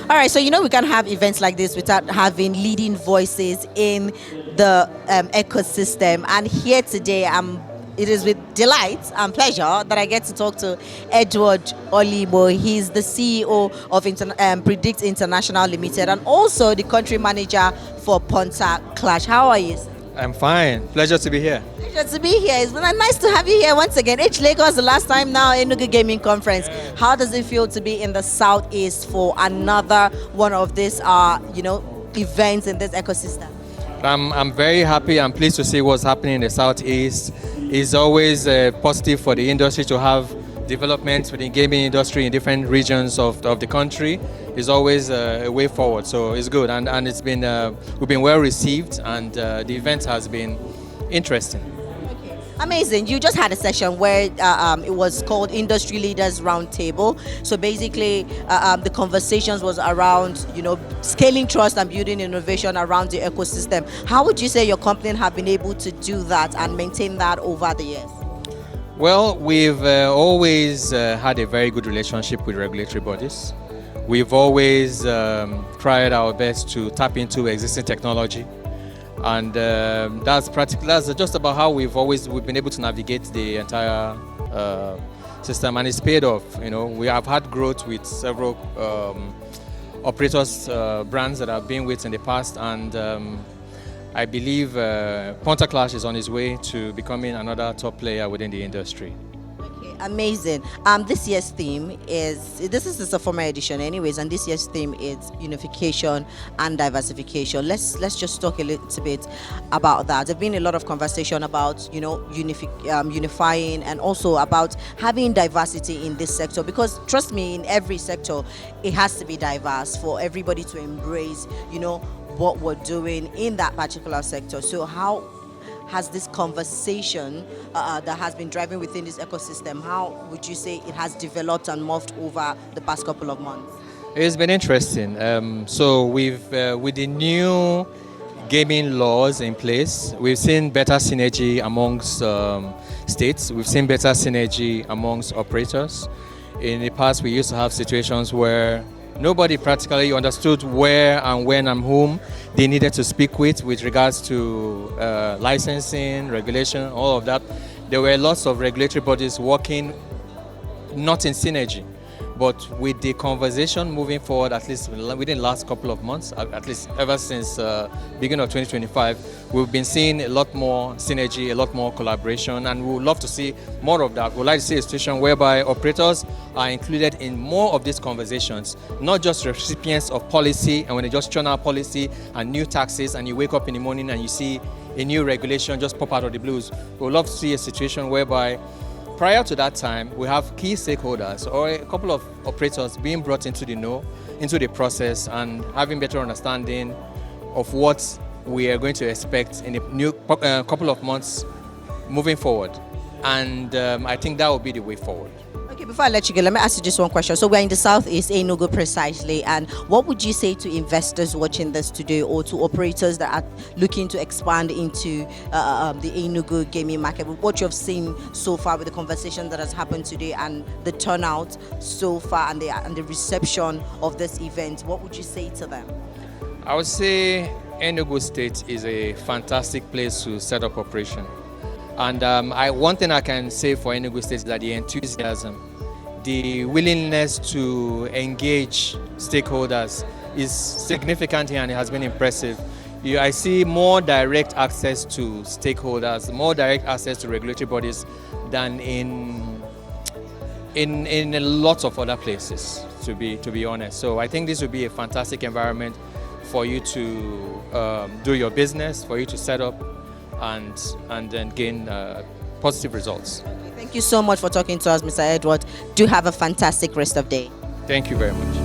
All right, so we can have events like this without having leading voices in the ecosystem. And here today, it is with delight and pleasure that I get to talk to Edward Oluigbo. He's the CEO of Predict International Limited and also the country manager for Punter Clash. How are you, sir? I'm fine. Pleasure to be here. Pleasure to be here. It's been nice to have you here once again. Lagos, the last time now, Enugu Gaming Conference. Yeah. How does it feel to be in the Southeast for another one of these, events in this ecosystem? I'm very happy and pleased to see what's happening in the Southeast. It's always positive for the industry to have developments within gaming industry in different regions of the country. Is always a way forward, so it's good, and it's been we've been well received, and the event has been interesting. Okay. Amazing. You just had a session where it was called Industry Leaders Roundtable. So basically, the conversations was around scaling trust and building innovation around the ecosystem. How would you say your company have been able to do that and maintain that over the years? Well, we've always had a very good relationship with regulatory bodies. We've always tried our best to tap into existing technology, and that's just about how we've been able to navigate the entire system, and it's paid off. We have had growth with several operators, brands that I've been with in the past, and I believe Punter Clash is on his way to becoming another top player within the industry. Amazing. This year's theme is a former edition anyways, and this year's theme is unification and diversification. Let's just talk a little bit about that. There's been a lot of conversation about unifying and also about having diversity in this sector, because trust me, in every sector it has to be diverse for everybody to embrace what we're doing in that particular sector. So how has this conversation that has been driving within this ecosystem, how would you say it has developed and morphed over the past couple of months? It's been interesting. So we've, with the new gaming laws in place, we've seen better synergy amongst states. We've seen better synergy amongst operators. In the past, we used to have situations where nobody practically understood where and when and whom they needed to speak with regards to licensing, regulation, all of that. There were lots of regulatory bodies working not in synergy. But with the conversation moving forward, at least within the last couple of months, at least ever since beginning of 2025, we've been seeing a lot more synergy, a lot more collaboration, and we would love to see more of that. We'd like to see a situation whereby operators are included in more of these conversations, not just recipients of policy, and when they just churn out policy and new taxes, and you wake up in the morning and you see a new regulation just pop out of the blues. We'd love to see a situation whereby prior to that time, we have key stakeholders or a couple of operators being brought into the process and having better understanding of what we are going to expect in the new couple of months moving forward. And I think that will be the way forward. Okay, before I let you go, let me ask you just one question. So we're in the Southeast, Enugu precisely, and what would you say to investors watching this today or to operators that are looking to expand into the Enugu gaming market? With what you've seen so far with the conversation that has happened today and the turnout so far and the reception of this event, what would you say to them? I would say Enugu State is a fantastic place to set up operation. And one thing I can say for Enugu State is that the enthusiasm, the willingness to engage stakeholders is significant here, and it has been impressive. I see more direct access to stakeholders, more direct access to regulatory bodies than in a lot of other places, to be honest. So I think this would be a fantastic environment for you to do your business, for you to set up and then gain positive results. Thank you so much for talking to us, Mr. Edward. Do have a fantastic rest of the day. Thank you very much.